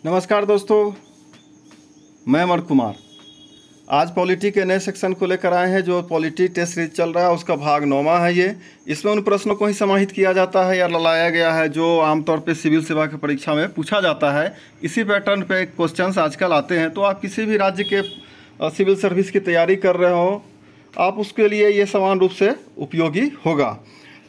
नमस्कार दोस्तों, मैं अमर कुमार। आज पॉलिटी के नए सेक्शन को लेकर आए हैं। जो पॉलिटी टेस्ट सीरीज चल रहा है उसका भाग 9वां है ये। इसमें उन प्रश्नों को ही समाहित किया जाता है या लाया गया है जो आमतौर पे सिविल सेवा की परीक्षा में पूछा जाता है। इसी पैटर्न पे क्वेश्चंस आजकल आते हैं। तो आप किसी भी राज्य के सिविल सर्विस की तैयारी कर रहे हो, आप उसके लिए ये समान रूप से उपयोगी होगा।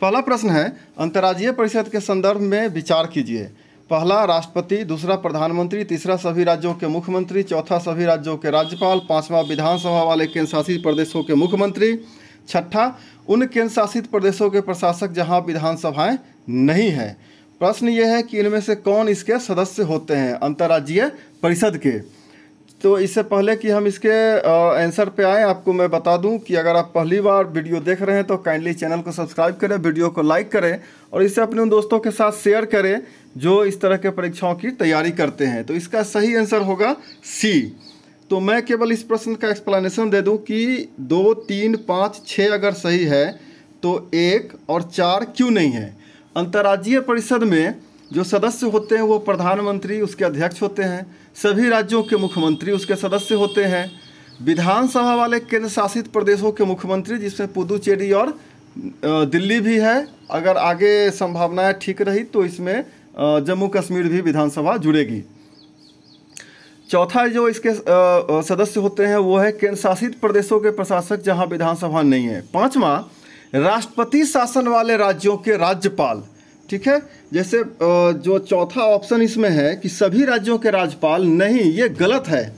पहला प्रश्न है, अंतर्राज्यीय परिषद के संदर्भ में विचार कीजिए। पहला राष्ट्रपति, दूसरा प्रधानमंत्री, तीसरा सभी राज्यों के मुख्यमंत्री, चौथा सभी राज्यों के राज्यपाल, पांचवा विधानसभा वाले केंद्र शासित प्रदेशों के मुख्यमंत्री, छठा उन केंद्र शासित प्रदेशों के प्रशासक जहां विधानसभाएं नहीं है। प्रश्न यह है कि इनमें से कौन इसके सदस्य होते हैं अंतर्राज्यीय परिषद के। तो इससे पहले कि हम इसके आंसर पे आएँ, आपको मैं बता दूं कि अगर आप पहली बार वीडियो देख रहे हैं तो काइंडली चैनल को सब्सक्राइब करें, वीडियो को लाइक करें और इसे अपने उन दोस्तों के साथ शेयर करें जो इस तरह के परीक्षाओं की तैयारी करते हैं। तो इसका सही आंसर होगा सी। तो मैं केवल इस प्रश्न का एक्सप्लेनेशन दे दूं कि 2, 3, 5, 6 अगर सही है तो 1 और 4 क्यों नहीं है। अंतर्राज्यीय परिषद में जो सदस्य होते हैं वो प्रधानमंत्री उसके अध्यक्ष होते हैं, सभी राज्यों के मुख्यमंत्री उसके सदस्य होते हैं, विधानसभा वाले केंद्र शासित प्रदेशों के मुख्यमंत्री जिसमें पुदुचेरी और दिल्ली भी है। अगर आगे संभावनाएं ठीक रही तो इसमें जम्मू कश्मीर भी विधानसभा जुड़ेगी। चौथा जो इसके सदस्य होते हैं वो है केंद्र शासित प्रदेशों के प्रशासक जहां विधानसभा नहीं है। पांचवा राष्ट्रपति शासन वाले राज्यों के राज्यपाल। ठीक है, जैसे जो चौथा ऑप्शन इसमें है कि सभी राज्यों के राज्यपाल, नहीं, ये गलत है।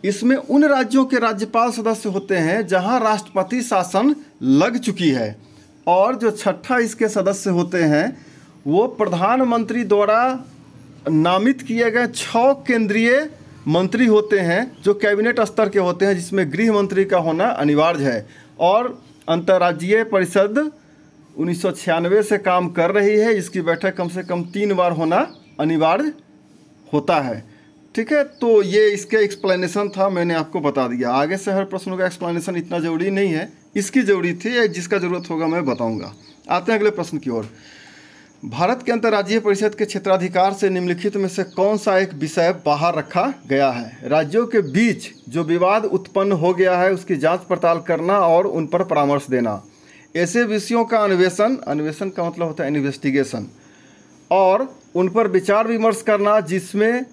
इसमें उन राज्यों के राज्यपाल सदस्य होते हैं जहां राष्ट्रपति शासन लग चुकी है। और जो छठा इसके सदस्य होते हैं वो प्रधानमंत्री द्वारा नामित किए गए 6 केंद्रीय मंत्री होते हैं जो कैबिनेट स्तर के होते हैं, जिसमें गृह मंत्री का होना अनिवार्य है। और अंतर्राज्यीय परिषद 1996 से काम कर रही है। इसकी बैठक कम से कम 3 बार होना अनिवार्य होता है। ठीक है, तो ये इसके एक्सप्लेनेशन था, मैंने आपको बता दिया। आगे से हर प्रश्नों का एक्सप्लेनेशन इतना ज़रूरी नहीं है, इसकी ज़रूरी थी, जिसका ज़रूरत होगा मैं बताऊंगा। आते हैं अगले प्रश्न की ओर। भारत के अंतर्राज्यीय परिषद के क्षेत्राधिकार से निम्नलिखित में से कौन सा एक विषय बाहर रखा गया है। राज्यों के बीच जो विवाद उत्पन्न हो गया है उसकी जांच पड़ताल करना और उन पर परामर्श देना, ऐसे विषयों का अन्वेषण का मतलब होता है इन्वेस्टिगेशन, और उन पर विचार विमर्श करना जिसमें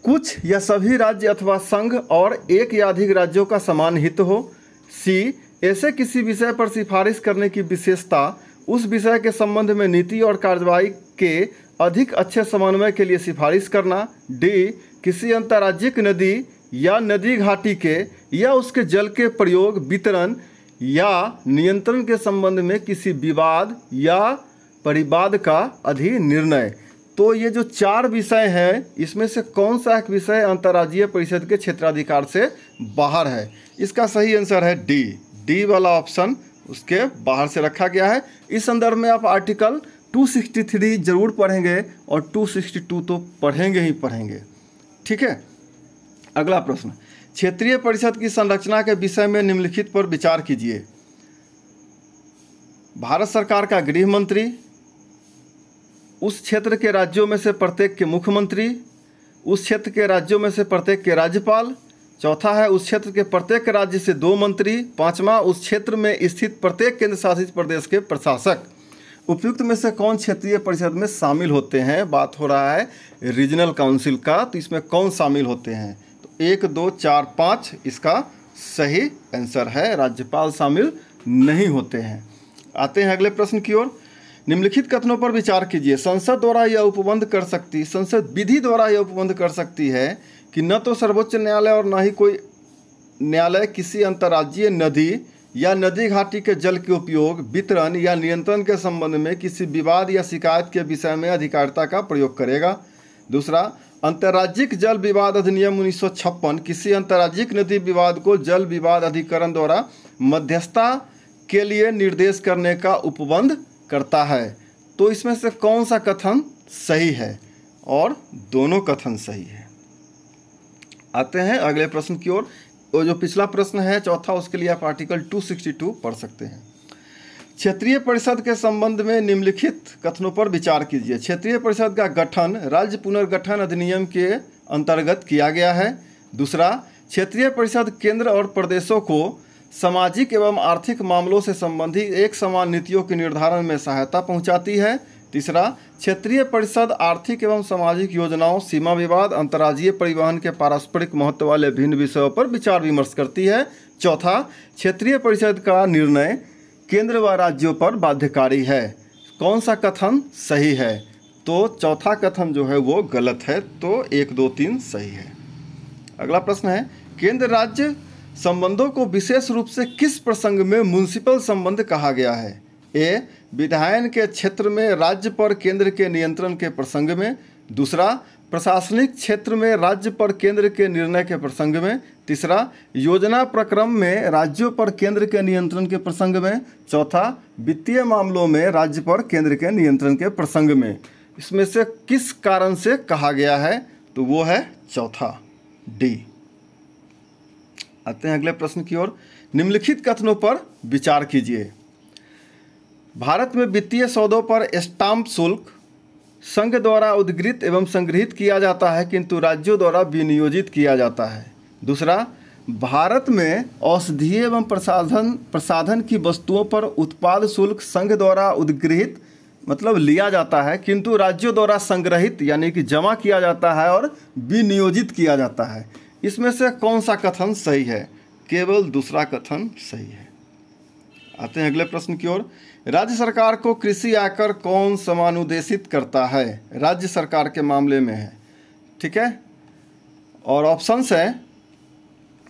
कुछ या सभी राज्य अथवा संघ और एक या अधिक राज्यों का समान हित हो। सी, ऐसे किसी विषय पर सिफारिश करने की विशेषता उस विषय के संबंध में नीति और कार्यवाही के अधिक अच्छे समन्वय के लिए सिफारिश करना। डी, किसी अंतर्राज्यिक नदी या नदी घाटी के या उसके जल के प्रयोग, वितरण या नियंत्रण के संबंध में किसी विवाद या परिवाद का अधिनिर्णय। तो ये जो 4 विषय हैं इसमें से कौन सा एक विषय अंतर्राज्यीय परिषद के क्षेत्राधिकार से बाहर है। इसका सही आंसर है डी वाला ऑप्शन उसके बाहर से रखा गया है। इस संदर्भ में आप आर्टिकल 263 जरूर पढ़ेंगे और 262 तो पढ़ेंगे ही पढ़ेंगे। ठीक है, अगला प्रश्न, क्षेत्रीय परिषद की संरचना के विषय में निम्नलिखित पर विचार कीजिए। भारत सरकार का गृह मंत्री, उस क्षेत्र के राज्यों में से प्रत्येक के मुख्यमंत्री, उस क्षेत्र के राज्यों में से प्रत्येक के राज्यपाल, चौथा है उस क्षेत्र के प्रत्येक राज्य से 2 मंत्री, पांचवा उस क्षेत्र में स्थित प्रत्येक केंद्र शासित प्रदेश के प्रशासक। उपयुक्त में से कौन क्षेत्रीय परिषद में शामिल होते हैं। बात हो रहा है रीजनल काउंसिल का, तो इसमें कौन शामिल होते हैं। तो 1, 2, 4, 5 इसका सही आंसर है, राज्यपाल शामिल नहीं होते हैं। आते हैं अगले प्रश्न की ओर। निम्नलिखित कथनों पर विचार कीजिए। संसद द्वारा यह उपबंध कर सकती, संसद विधि द्वारा यह उपबंध कर सकती है कि न तो सर्वोच्च न्यायालय और न ही कोई न्यायालय किसी अंतर्राज्यीय नदी या नदी घाटी के जल के उपयोग, वितरण या नियंत्रण के संबंध में किसी विवाद या शिकायत के विषय में अधिकारिता का प्रयोग करेगा। दूसरा, अंतर्राज्यिक जल विवाद अधिनियम 1956 किसी अंतर्राज्यिक नदी विवाद को जल विवाद अधिकरण द्वारा मध्यस्थता के लिए निर्देश करने का उपबंध करता है। तो इसमें से कौन सा कथन सही है, और दोनों कथन सही है। आते हैं अगले प्रश्न की ओर। वो जो पिछला प्रश्न है चौथा, उसके लिए आप आर्टिकल 262 पढ़ सकते हैं। क्षेत्रीय परिषद के संबंध में निम्नलिखित कथनों पर विचार कीजिए। क्षेत्रीय परिषद का गठन राज्य पुनर्गठन अधिनियम के अंतर्गत किया गया है। दूसरा, क्षेत्रीय परिषद केंद्र और प्रदेशों को सामाजिक एवं आर्थिक मामलों से संबंधित एक समान नीतियों के निर्धारण में सहायता पहुंचाती है। तीसरा, क्षेत्रीय परिषद आर्थिक एवं सामाजिक योजनाओं, सीमा विवाद, अंतर्राज्यीय परिवहन के पारस्परिक महत्व वाले भिन्न विषयों पर विचार विमर्श करती है। चौथा, क्षेत्रीय परिषद का निर्णय केंद्र व राज्यों पर बाध्यकारी है। कौन सा कथन सही है? तो चौथा कथन जो है वो गलत है, तो 1, 2, 3 सही है। अगला प्रश्न है, केंद्र राज्य संबंधों को विशेष रूप से किस प्रसंग में म्युनिसिपल संबंध कहा गया है? ए, विधायन के क्षेत्र में राज्य पर केंद्र के नियंत्रण के प्रसंग में। दूसरा, प्रशासनिक क्षेत्र में राज्य पर केंद्र के निर्णय के प्रसंग में। तीसरा, योजना प्रक्रम में राज्यों पर केंद्र के नियंत्रण के प्रसंग में। चौथा, वित्तीय मामलों में राज्य पर केंद्र के नियंत्रण के प्रसंग में। इसमें से किस कारण से कहा गया है? तो वो है चौथा, डी। आते हैं अगले प्रश्न की ओर। निम्नलिखित कथनों पर विचार कीजिए। भारत में वित्तीय सौदों पर स्टाम्प शुल्क संघ द्वारा उद्गृहित एवं संग्रहित किया जाता है, किंतु राज्यों द्वारा विनियोजित किया जाता है। दूसरा, भारत में औषधीय एवं प्रसाधन की वस्तुओं पर उत्पाद शुल्क संघ द्वारा उद्गृहित मतलब लिया जाता है, किंतु राज्यों द्वारा संग्रहित यानी कि जमा किया जाता है और विनियोजित किया जाता है। इसमें से कौन सा कथन सही है? केवल दूसरा कथन सही है। आते हैं अगले प्रश्न की ओर। राज्य सरकार को कृषि आयकर कौन समानुदेशित करता है? राज्य सरकार के मामले में है, ठीक है। और ऑप्शंस है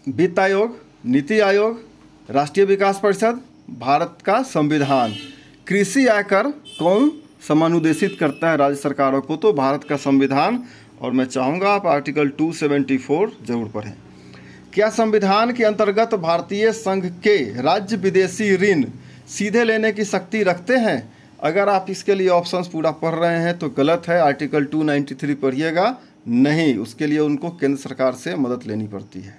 वित्त आयोग, नीति आयोग, राष्ट्रीय विकास परिषद, भारत का संविधान। कृषि आयकर कौन समानुदेशित करता है राज्य सरकारों को? तो भारत का संविधान। और मैं चाहूँगा आप आर्टिकल 274 जरूर पढ़ें। क्या संविधान के अंतर्गत भारतीय संघ के राज्य विदेशी ऋण सीधे लेने की शक्ति रखते हैं? अगर आप इसके लिए ऑप्शंस पूरा पढ़ रहे हैं तो गलत है। आर्टिकल 293 पढ़िएगा, नहीं, उसके लिए उनको केंद्र सरकार से मदद लेनी पड़ती है।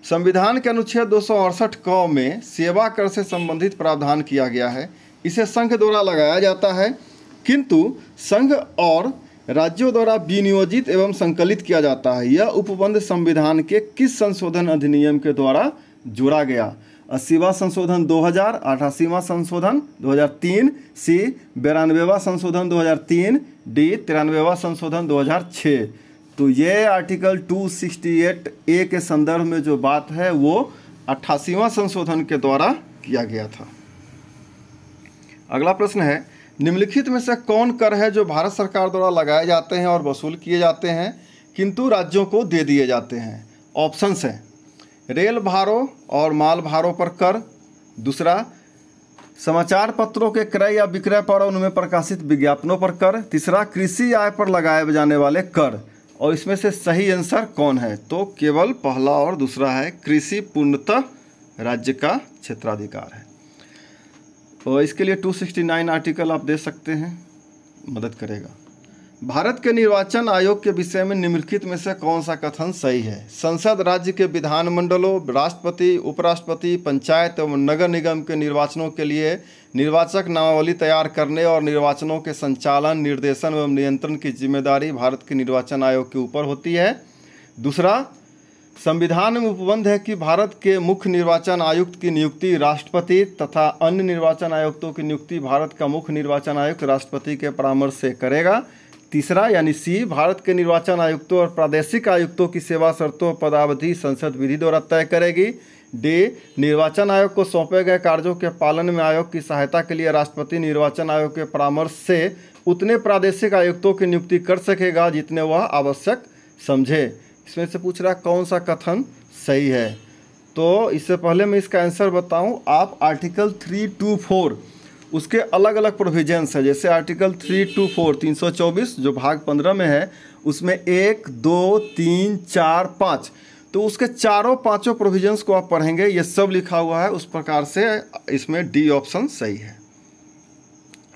संविधान के अनुच्छेद 268 क में सेवा कर से संबंधित प्रावधान किया गया है। इसे संघ द्वारा लगाया जाता है, किंतु संघ और राज्यों द्वारा विनियोजित एवं संकलित किया जाता है। यह उपबंध संविधान के किस संशोधन अधिनियम के द्वारा जोड़ा गया? 80वां संशोधन 2000, 88वां संशोधन 2003, सी 92वां संशोधन 2003, डी 93वां संशोधन 2006। तो ये आर्टिकल 268 ए के संदर्भ में जो बात है वो 88वां संशोधन के द्वारा किया गया था। अगला प्रश्न है, निम्नलिखित में से कौन कर है जो भारत सरकार द्वारा लगाए जाते हैं और वसूल किए जाते हैं किंतु राज्यों को दे दिए जाते हैं? ऑप्शंस हैं रेल भारों और माल भारों पर कर। दूसरा, समाचार पत्रों के क्रय या विक्रय पर उनमें प्रकाशित विज्ञापनों पर कर। तीसरा, कृषि आय पर लगाए जाने वाले कर। और इसमें से सही आंसर कौन है? तो केवल पहला और दूसरा है। कृषि पूर्णतः राज्य का क्षेत्राधिकार है। और इसके लिए 269 आर्टिकल आप दे सकते हैं, मदद करेगा। भारत के निर्वाचन आयोग के विषय में निम्नलिखित में से कौन सा कथन सही है? संसद राज्य के विधानमंडलों, राष्ट्रपति, उपराष्ट्रपति, पंचायत एवं नगर निगम के निर्वाचनों के लिए निर्वाचक नामावली तैयार करने और निर्वाचनों के संचालन, निर्देशन एवं नियंत्रण की जिम्मेदारी भारत के निर्वाचन आयोग के ऊपर होती है। दूसरा, संविधान में उपबंध है कि भारत के मुख्य निर्वाचन आयुक्त की नियुक्ति राष्ट्रपति तथा अन्य निर्वाचन आयुक्तों की नियुक्ति भारत का मुख्य निर्वाचन आयुक्त राष्ट्रपति के परामर्श से करेगा। तीसरा यानी सी, भारत के निर्वाचन आयुक्तों और प्रादेशिक आयुक्तों की सेवा शर्तों पदावधि संसद विधि द्वारा तय करेगी। डी, निर्वाचन आयोग को सौंपे गए कार्यों के पालन में आयोग की सहायता के लिए राष्ट्रपति निर्वाचन आयोग के परामर्श से उतने प्रादेशिक आयुक्तों की नियुक्ति कर सकेगा जितने वह आवश्यक समझे। इसमें से पूछ रहा कौन सा कथन सही है? तो इससे पहले मैं इसका आंसर बताऊं, आप आर्टिकल 324 उसके अलग अलग प्रोविजंस है। जैसे आर्टिकल 324 324 जो भाग 15 में है, उसमें 1, 2, 3, 4, 5, तो उसके चारों पांचों प्रोविजंस को आप पढ़ेंगे, ये सब लिखा हुआ है। उस प्रकार से इसमें डी ऑप्शन सही है।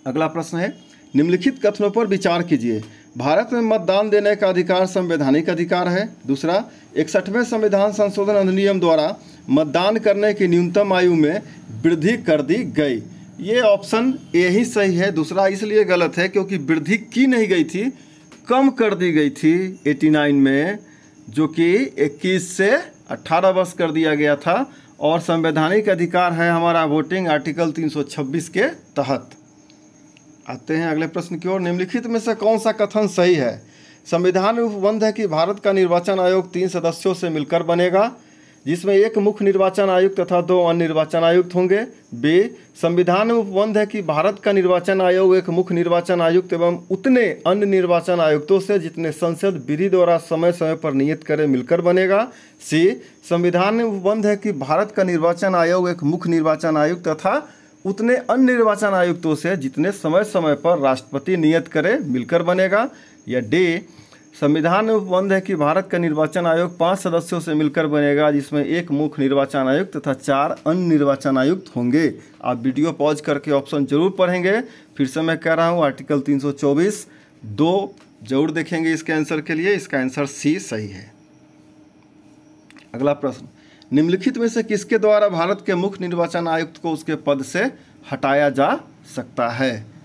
अगला प्रश्न है, निम्नलिखित कथनों पर विचार कीजिए। भारत में मतदान देने का अधिकार संवैधानिक अधिकार है। दूसरा, 61वें संविधान संशोधन अधिनियम द्वारा मतदान करने की न्यूनतम आयु में वृद्धि कर दी गई। ये ऑप्शन ए ही सही है। दूसरा इसलिए गलत है क्योंकि वृद्धि की नहीं गई थी, कम कर दी गई थी 89 में, जो कि 21 से 18 वर्ष कर दिया गया था। और संवैधानिक अधिकार है हमारा वोटिंग आर्टिकल 326 के तहत। आते हैं अगले प्रश्न की ओर। निम्नलिखित में से कौन सा कथन सही है? संविधान में उपबंध है कि भारत का निर्वाचन आयोग 3 सदस्यों से मिलकर बनेगा, जिसमें एक मुख्य निर्वाचन आयुक्त तथा 2 अन्य निर्वाचन आयुक्त होंगे। बी, संविधान में उपबंध है कि भारत का निर्वाचन आयोग एक मुख्य निर्वाचन आयुक्त एवं उतने अन्य निर्वाचन आयुक्तों से जितने संसद विधि द्वारा समय समय पर नियत करे मिलकर बनेगा। सी, संविधान में उपबंध है कि भारत का निर्वाचन आयोग एक मुख्य निर्वाचन आयुक्त तथा उतने अन्य निर्वाचन आयुक्तों से जितने समय समय पर राष्ट्रपति नियत करे मिलकर बनेगा। या डी, संविधान में उपबंध है कि भारत का निर्वाचन आयोग 5 सदस्यों से मिलकर बनेगा, जिसमें एक मुख्य निर्वाचन आयुक्त तथा 4 अन्य निर्वाचन आयुक्त होंगे। आप वीडियो पॉज करके ऑप्शन जरूर पढ़ेंगे। फिर से मैं कह रहा हूँ आर्टिकल 324 2 जरूर देखेंगे इसके आंसर के लिए। इसका आंसर सी सही है। अगला प्रश्न, निम्नलिखित में से किसके द्वारा भारत के मुख्य निर्वाचन आयुक्त को उसके पद से हटाया जा सकता है?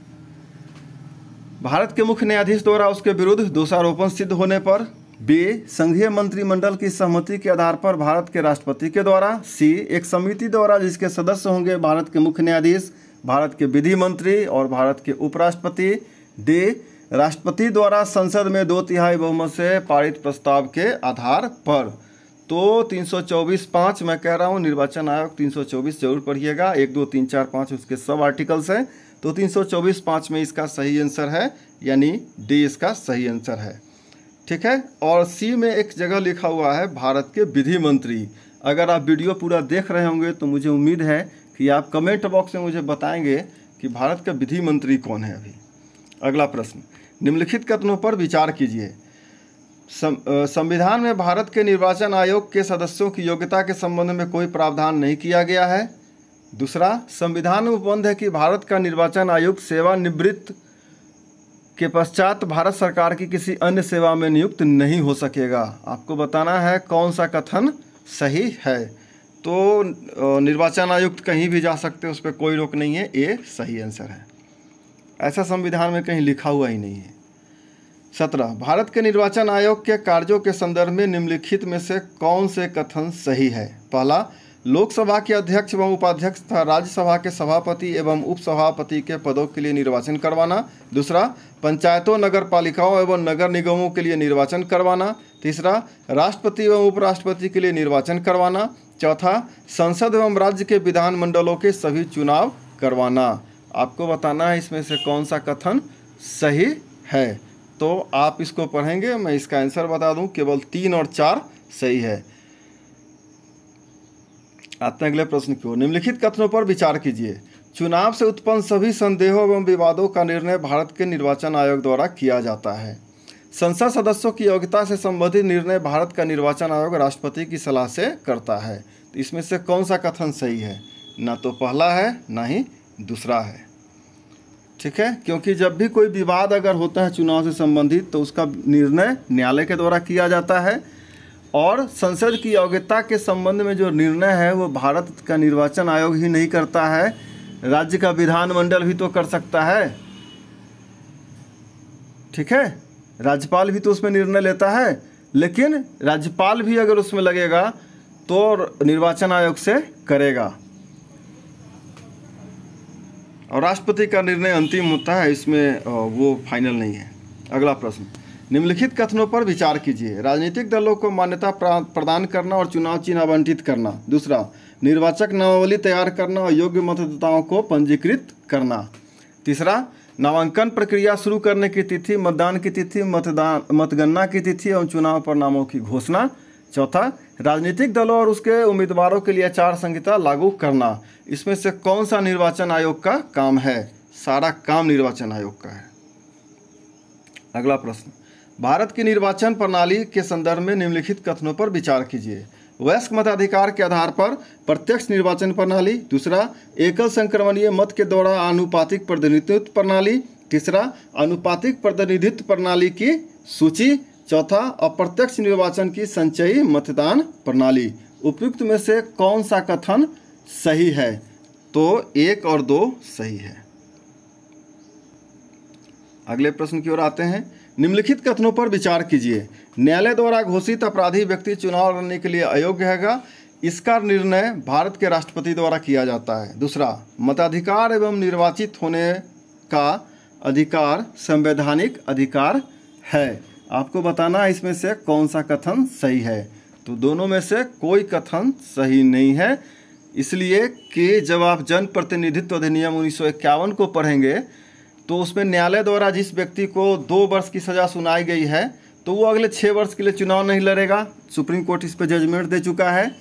भारत के मुख्य न्यायाधीश द्वारा उसके विरुद्ध दोषारोपण सिद्ध होने पर। बी, संघीय मंत्रिमंडल की सहमति के आधार पर भारत के राष्ट्रपति के द्वारा। सी, एक समिति द्वारा जिसके सदस्य होंगे भारत के मुख्य न्यायाधीश, भारत के विधि मंत्री और भारत के उपराष्ट्रपति। डी, राष्ट्रपति द्वारा संसद में 2/3 बहुमत से पारित प्रस्ताव के आधार पर। तो 324(5) मैं कह रहा हूँ निर्वाचन आयोग 324 जरूर पढ़िएगा। 1, 2, 3, 4, 5 उसके सब आर्टिकल्स हैं। तो 324(5) में इसका सही आंसर है, यानी डी इसका सही आंसर है। ठीक है। और सी में एक जगह लिखा हुआ है भारत के विधि मंत्री। अगर आप वीडियो पूरा देख रहे होंगे तो मुझे उम्मीद है कि आप कमेंट बॉक्स में मुझे बताएंगे कि भारत का विधि मंत्री कौन है अभी। अगला प्रश्न, निम्नलिखित कथनों पर विचार कीजिए। संविधान में भारत के निर्वाचन आयोग के सदस्यों की योग्यता के संबंध में कोई प्रावधान नहीं किया गया है। दूसरा, संविधान में उपबंध है कि भारत का निर्वाचन आयुक्त सेवानिवृत्त के पश्चात भारत सरकार की किसी अन्य सेवा में नियुक्त नहीं हो सकेगा। आपको बताना है कौन सा कथन सही है। तो निर्वाचन आयुक्त कहीं भी जा सकते हैं, उस पर कोई रोक नहीं है। ए सही आंसर है। ऐसा संविधान में कहीं लिखा हुआ ही नहीं है। 17, भारत के निर्वाचन आयोग के कार्यों के संदर्भ में निम्नलिखित में से कौन से कथन सही है? पहला, लोकसभा के अध्यक्ष एवं उपाध्यक्ष तथा राज्यसभा के सभापति एवं उपसभापति के पदों के लिए निर्वाचन करवाना। दूसरा, पंचायतों, नगर पालिकाओं एवं नगर निगमों के लिए निर्वाचन करवाना। तीसरा, राष्ट्रपति एवं उपराष्ट्रपति के लिए निर्वाचन करवाना। चौथा, संसद एवं राज्य के विधानमंडलों के सभी चुनाव करवाना। आपको बताना है इसमें से कौन सा कथन सही है। तो आप इसको पढ़ेंगे, मैं इसका आंसर बता दूं। केवल 3 और 4 सही है। आते हैं अगले प्रश्न की ओर। निम्नलिखित कथनों पर विचार कीजिए। चुनाव से उत्पन्न सभी संदेहों एवं विवादों का निर्णय भारत के निर्वाचन आयोग द्वारा किया जाता है। संसद सदस्यों की योग्यता से संबंधित निर्णय भारत का निर्वाचन आयोग राष्ट्रपति की सलाह से करता है। तो इसमें से कौन सा कथन सही है? ना तो पहला है ना ही दूसरा है। ठीक है, क्योंकि जब भी कोई विवाद अगर होता है चुनाव से संबंधित तो उसका निर्णय न्यायालय के द्वारा किया जाता है। और संसद की योग्यता के संबंध में जो निर्णय है वो भारत का निर्वाचन आयोग ही नहीं करता है, राज्य का विधानमंडल भी तो कर सकता है। ठीक है, राज्यपाल भी तो उसमें निर्णय लेता है, लेकिन राज्यपाल भी अगर उसमें लगेगा तो निर्वाचन आयोग से करेगा और राष्ट्रपति का निर्णय अंतिम होता है, इसमें वो फाइनल नहीं है। अगला प्रश्न, निम्नलिखित कथनों पर विचार कीजिए। राजनीतिक दलों को मान्यता प्रदान करना और चुनाव चिन्ह आवंटित करना। दूसरा, निर्वाचक नामावली तैयार करना और योग्य मतदाताओं को पंजीकृत करना। तीसरा, नामांकन प्रक्रिया शुरू करने की तिथि, मतदान की तिथि, मतगणना की तिथि एवं चुनाव परिणामों की घोषणा। चौथा, राजनीतिक दलों और उसके उम्मीदवारों के लिए आचार संहिता लागू करना। इसमें से कौन सा निर्वाचन आयोग का काम है? सारा काम निर्वाचन आयोग का है। अगला प्रश्न, भारत की निर्वाचन प्रणाली के संदर्भ में निम्नलिखित कथनों पर विचार कीजिए। वयस्क मताधिकार के आधार पर प्रत्यक्ष निर्वाचन प्रणाली। दूसरा, एकल संक्रमणीय मत के द्वारा आनुपातिक प्रतिनिधित्व प्रणाली। तीसरा, आनुपातिक प्रतिनिधित्व प्रणाली की सूची। चौथा, अप्रत्यक्ष निर्वाचन की संचयी मतदान प्रणाली। उपयुक्त में से कौन सा कथन सही है? तो 1 और 2 सही है। अगले प्रश्न की ओर आते हैं। निम्नलिखित कथनों पर विचार कीजिए। न्यायालय द्वारा घोषित अपराधी व्यक्ति चुनाव लड़ने के लिए अयोग्य हैगा। इसका निर्णय भारत के राष्ट्रपति द्वारा किया जाता है। दूसरा, मताधिकार एवं निर्वाचित होने का अधिकार संवैधानिक अधिकार है। आपको बताना है इसमें से कौन सा कथन सही है। तो दोनों में से कोई कथन सही नहीं है, इसलिए कि जब आप जन प्रतिनिधित्व अधिनियम 1951 को पढ़ेंगे तो उसमें न्यायालय द्वारा जिस व्यक्ति को 2 वर्ष की सज़ा सुनाई गई है तो वो अगले 6 वर्ष के लिए चुनाव नहीं लड़ेगा। सुप्रीम कोर्ट इस पर जजमेंट दे चुका है।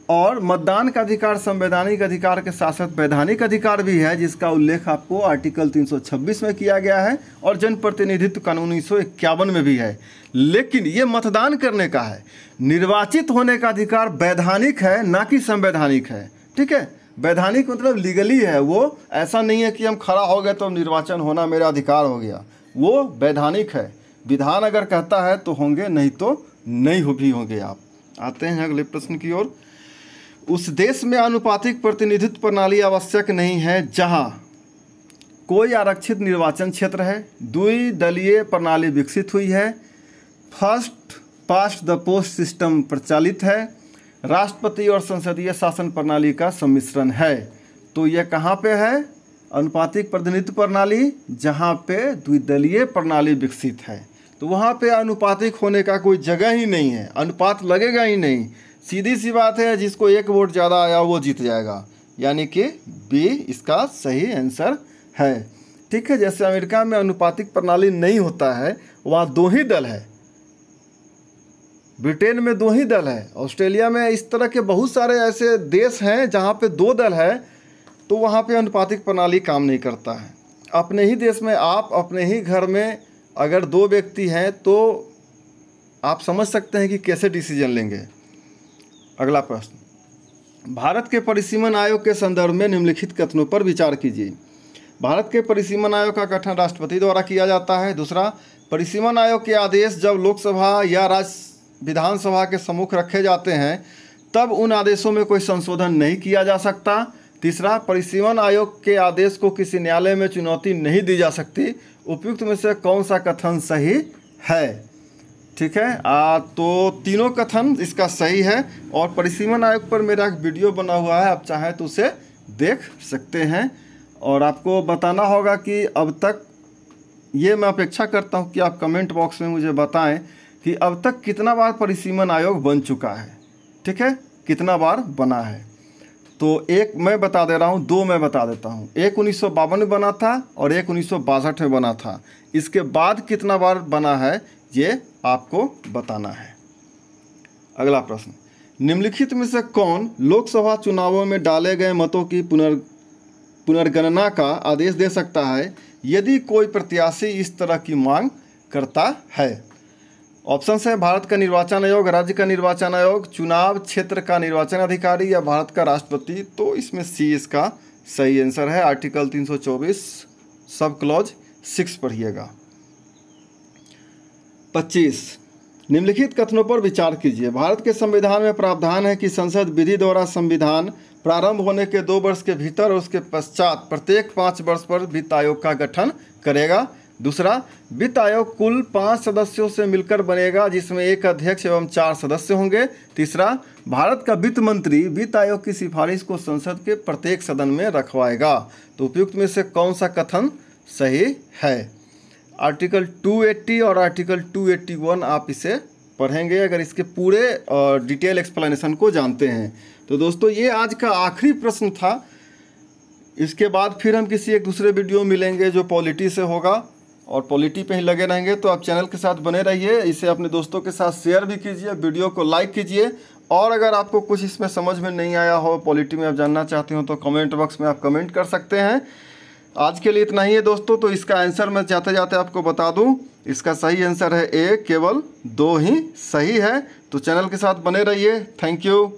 और मतदान का अधिकार संवैधानिक अधिकार के साथ साथ वैधानिक अधिकार भी है, जिसका उल्लेख आपको आर्टिकल 326 में किया गया है और जनप्रतिनिधित्व कानून 1951 में भी है। लेकिन ये मतदान करने का है, निर्वाचित होने का अधिकार वैधानिक है ना कि संवैधानिक है। ठीक है, वैधानिक मतलब लीगली है, वो ऐसा नहीं है कि हम खड़ा हो गए तो निर्वाचन होना मेरा अधिकार हो गया, वो वैधानिक है। विधान अगर कहता है तो होंगे, नहीं तो नहीं हो भी होंगे। आप आते हैं अगले प्रश्न की ओर। उस देश में आनुपातिक प्रतिनिधित्व प्रणाली आवश्यक नहीं है जहां कोई आरक्षित निर्वाचन क्षेत्र है, द्विदलीय प्रणाली विकसित हुई है, first past the post system प्रचलित है, राष्ट्रपति और संसदीय शासन प्रणाली का सम्मिश्रण है। तो यह कहाँ पे है? अनुपातिक प्रतिनिधित्व प्रणाली जहाँ पे द्विदलीय प्रणाली विकसित है। तो वहाँ पे अनुपातिक होने का कोई जगह ही नहीं है, अनुपात लगेगा ही नहीं। सीधी सी बात है, जिसको 1 वोट ज़्यादा आया वो जीत जाएगा, यानी कि बी इसका सही आंसर है। ठीक है, जैसे अमेरिका में अनुपातिक प्रणाली नहीं होता है, वहाँ 2 ही दल है, ब्रिटेन में 2 ही दल है, ऑस्ट्रेलिया में, इस तरह के बहुत सारे ऐसे देश हैं जहाँ पे 2 दल है, तो वहाँ पे अनुपातिक प्रणाली काम नहीं करता है। अपने ही देश में आप अपने ही घर में अगर 2 व्यक्ति हैं तो आप समझ सकते हैं कि कैसे डिसीजन लेंगे। अगला प्रश्न, भारत के परिसीमन आयोग के संदर्भ में निम्नलिखित कथनों पर विचार कीजिए। भारत के परिसीमन आयोग का गठन राष्ट्रपति द्वारा किया जाता है। दूसरा, परिसीमन आयोग के आदेश जब लोकसभा या राज्य विधानसभा के सम्मुख रखे जाते हैं तब उन आदेशों में कोई संशोधन नहीं किया जा सकता। तीसरा, परिसीमन आयोग के आदेश को किसी न्यायालय में चुनौती नहीं दी जा सकती। उपयुक्त में से कौन सा कथन सही है? ठीक है, तो तीनों कथन इसका सही है। और परिसीमन आयोग पर मेरा एक वीडियो बना हुआ है, आप चाहें तो उसे देख सकते हैं। और आपको बताना होगा कि अब तक, ये मैं अपेक्षा करता हूं कि आप कमेंट बॉक्स में मुझे बताएं कि अब तक कितना बार परिसीमन आयोग बन चुका है। ठीक है, कितना बार बना है। तो एक मैं बता दे रहा हूँ, 2 मैं बता देता हूँ। एक 1952 में बना था और एक 1962 में बना था। इसके बाद कितना बार बना है ये आपको बताना है। अगला प्रश्न, निम्नलिखित में से कौन लोकसभा चुनावों में डाले गए मतों की पुनर्गणना का आदेश दे सकता है यदि कोई प्रत्याशी इस तरह की मांग करता है? ऑप्शन है भारत का निर्वाचन आयोग, राज्य का निर्वाचन आयोग, चुनाव क्षेत्र का निर्वाचन अधिकारी या भारत का राष्ट्रपति। तो इसमें सी इसका सही आंसर है। आर्टिकल 324 सब क्लॉज 6 पढ़िएगा। 25, निम्नलिखित कथनों पर विचार कीजिए। भारत के संविधान में प्रावधान है कि संसद विधि द्वारा संविधान प्रारंभ होने के 2 वर्ष के भीतर और उसके पश्चात प्रत्येक 5 वर्ष पर वित्त आयोग का गठन करेगा। दूसरा, वित्त आयोग कुल 5 सदस्यों से मिलकर बनेगा, जिसमें 1 अध्यक्ष एवं 4 सदस्य होंगे। तीसरा, भारत का वित्त मंत्री वित्त आयोग की सिफारिश को संसद के प्रत्येक सदन में रखवाएगा। तो उपयुक्त में से कौन सा कथन सही है? आर्टिकल 280 और आर्टिकल 281 आप इसे पढ़ेंगे अगर इसके पूरे डिटेल एक्सप्लेनेशन को जानते हैं। तो दोस्तों, ये आज का आखिरी प्रश्न था। इसके बाद फिर हम किसी एक दूसरे वीडियो में मिलेंगे जो पॉलिटी से होगा, और पॉलिटी पे ही लगे रहेंगे। तो आप चैनल के साथ बने रहिए, इसे अपने दोस्तों के साथ शेयर भी कीजिए, वीडियो को लाइक कीजिए। और अगर आपको कुछ इसमें समझ में नहीं आया हो, पॉलिटी में आप जानना चाहते हो, तो कमेंट बॉक्स में आप कमेंट कर सकते हैं। आज के लिए इतना ही है दोस्तों। तो इसका आंसर मैं जाते जाते आपको बता दूं, इसका सही आंसर है ए, केवल 2 ही सही है। तो चैनल के साथ बने रहिए। Thank you.